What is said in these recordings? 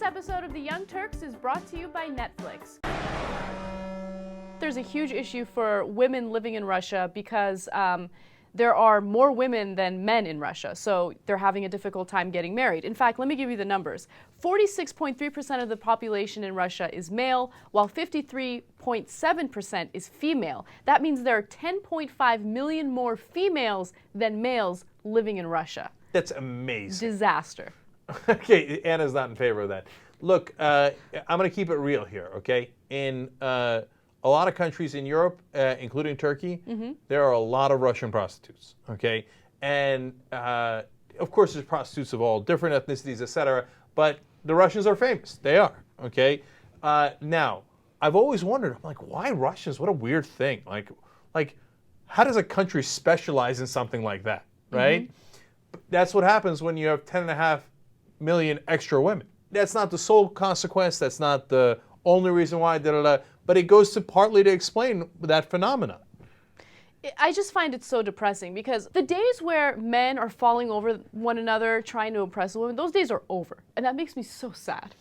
episode of The Young Turks is brought to you by Netflix. There's a huge issue for women living in Russia because there are more women than men in Russia, so they're having a difficult time getting married. In fact, let me give you the numbers. 46.3% of the population in Russia is male, while 53.7% is female. That means there are 10.5 million more females than males living in Russia. That's amazing. Disaster. Okay, Anna's not in favor of that. Look, I'm going to keep it real here, okay? In a lot of countries in Europe, including Turkey, there are a lot of Russian prostitutes, okay? And, of course, there's prostitutes of all different ethnicities, etc., but the Russians are famous. They are, okay? Now, I've always wondered, I'm like, why Russians? What a weird thing. Like, how does a country specialize in something like that, right? That's what happens when you have 10.5 million extra women. That's not the sole consequence. That's not the only reason why, but it goes to partly to explain that phenomenon. I just find it so depressing because the days where men are falling over one another trying to impress a woman, those days are over. And that makes me so sad.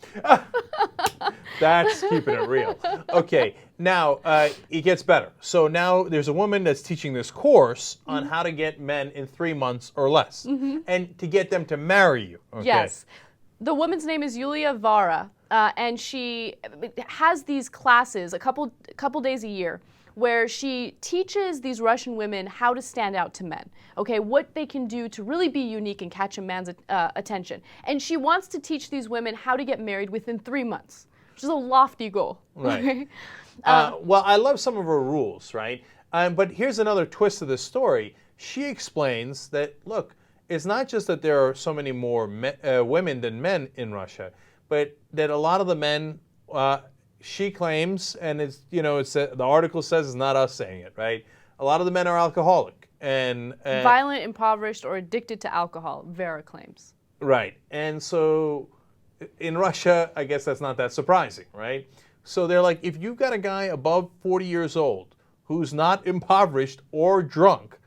That's keeping it real. Okay, now it gets better. So now there's a woman that's teaching this course on how to get men in 3 months or less and to get them to marry you. Okay? Yes. The woman's name is Yulia Vara, and she has these classes a couple days a year where she teaches these Russian women how to stand out to men, okay, what they can do to really be unique and catch a man's attention. And she wants to teach these women how to get married within 3 months, which is a lofty goal. Right. Well, I love some of her rules, right? But here's another twist to this story. She explains that, look, it's not just that there are so many more women than men in Russia, but that a lot of the men, she claims, and it's the article says it's not us saying it, right? A lot of the men are alcoholic and violent, impoverished, or addicted to alcohol. Vera claims. Right, and so in Russia, I guess that's not that surprising, right? So they're like, if you've got a guy above 40 years old who's not impoverished or drunk,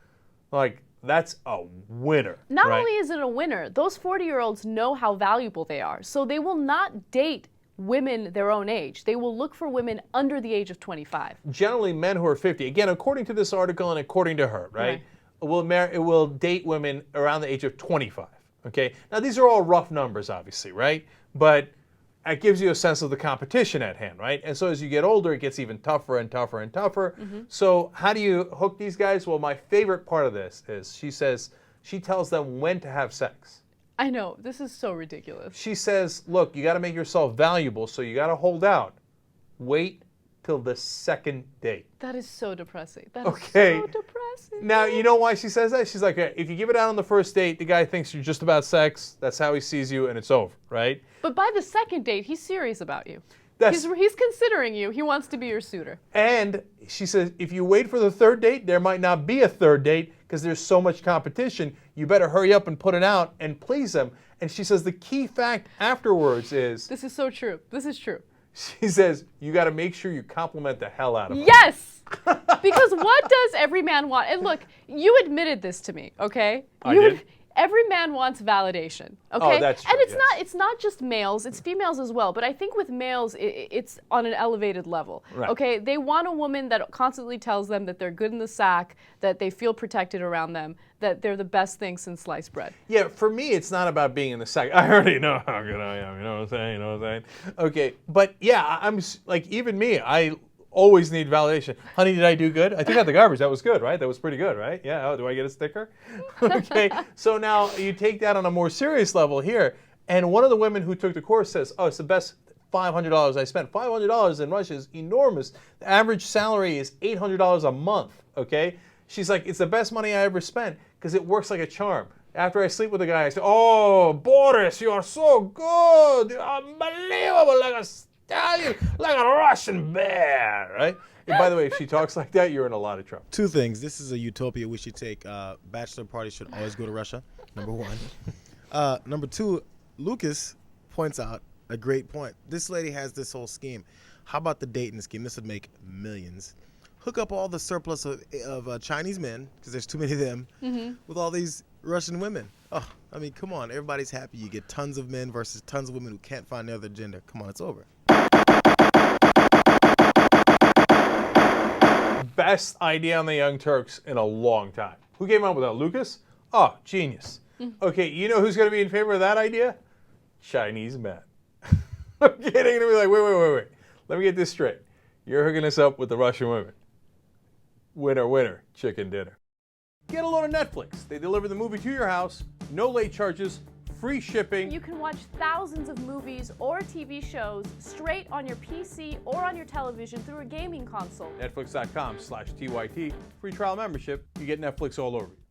like, that's a winner. Not only is it a winner, those 40-year-olds know how valuable they are. So they will not date women their own age. They will look for women under the age of 25. Generally, men who are 50, again, according to this article and according to her, right, will date women around the age of 25, okay? Now, these are all rough numbers, obviously, right? But it gives you a sense of the competition at hand, right? And so as you get older, it gets even tougher and tougher and tougher. So how do you hook these guys? Well, my favorite part of this is she tells them when to have sex. I know, this is so ridiculous. She says, look, you got to make yourself valuable, so you got to hold out. Wait till the second date. That is so depressing. That is so depressing. Now, you know why she says that? She's like, if you give it out on the first date, the guy thinks you're just about sex. That's how he sees you, and it's over, right? But by the second date, he's serious about you. He's considering you. He wants to be your suitor. And she says, if you wait for the third date, there might not be a third date because there's so much competition. You better hurry up and put it out and please them. And she says the key fact afterwards is... This is so true. This is true. She says, you got to make sure you compliment the hell out of them. Yes! Because what does every man want? And look, you admitted this to me, okay? I did? Every man wants validation, okay? Oh, that's true, and it's not just males, it's females as well. But I think with males, it's on an elevated level, right. Okay? They want a woman that constantly tells them that they're good in the sack, that they feel protected around them, that they're the best thing since sliced bread. Yeah, for me, it's not about being in the sack. I already know how good I am, you know what I'm saying? Okay, but yeah, I'm like, even me, I always need validation. Honey, did I do good? I took out the garbage. That was good, right? That was pretty good, right? Yeah. Oh, do I get a sticker? Okay. So now you take that on a more serious level here. And one of the women who took the course says, oh, it's the best $500 I spent. $500 in Russia is enormous. The average salary is $800 a month, okay? She's like, it's the best money I ever spent because it works like a charm. After I sleep with a guy, I say, oh, Boris, you are so good. You're unbelievable, like a stallion, like a Russian bear, right? And by the way, if she talks like that, you're in a lot of trouble. Two things. This is a utopia we should take. Bachelor parties should always go to Russia, number one. Number two, Lucas points out a great point. This lady has this whole scheme. How about the dating scheme? This would make millions. Hook up all the surplus of Chinese men, because there's too many of them, with all these Russian women. Oh, I mean, come on. Everybody's happy. You get tons of men versus tons of women who can't find the other gender. Come on, it's over. Best idea on the Young Turks in a long time. Who came up with that? Lucas? Oh, genius. Okay, you know who's going to be in favor of that idea? Chinese men. Okay, they're going to be like, wait. Let me get this straight. You're hooking us up with the Russian women. Winner, winner, chicken dinner. Get a load of Netflix. They deliver the movie to your house, no late charges, free shipping. You can watch thousands of movies or TV shows straight on your PC or on your television through a gaming console. Netflix.com/TYT. Free trial membership. You get Netflix all over you.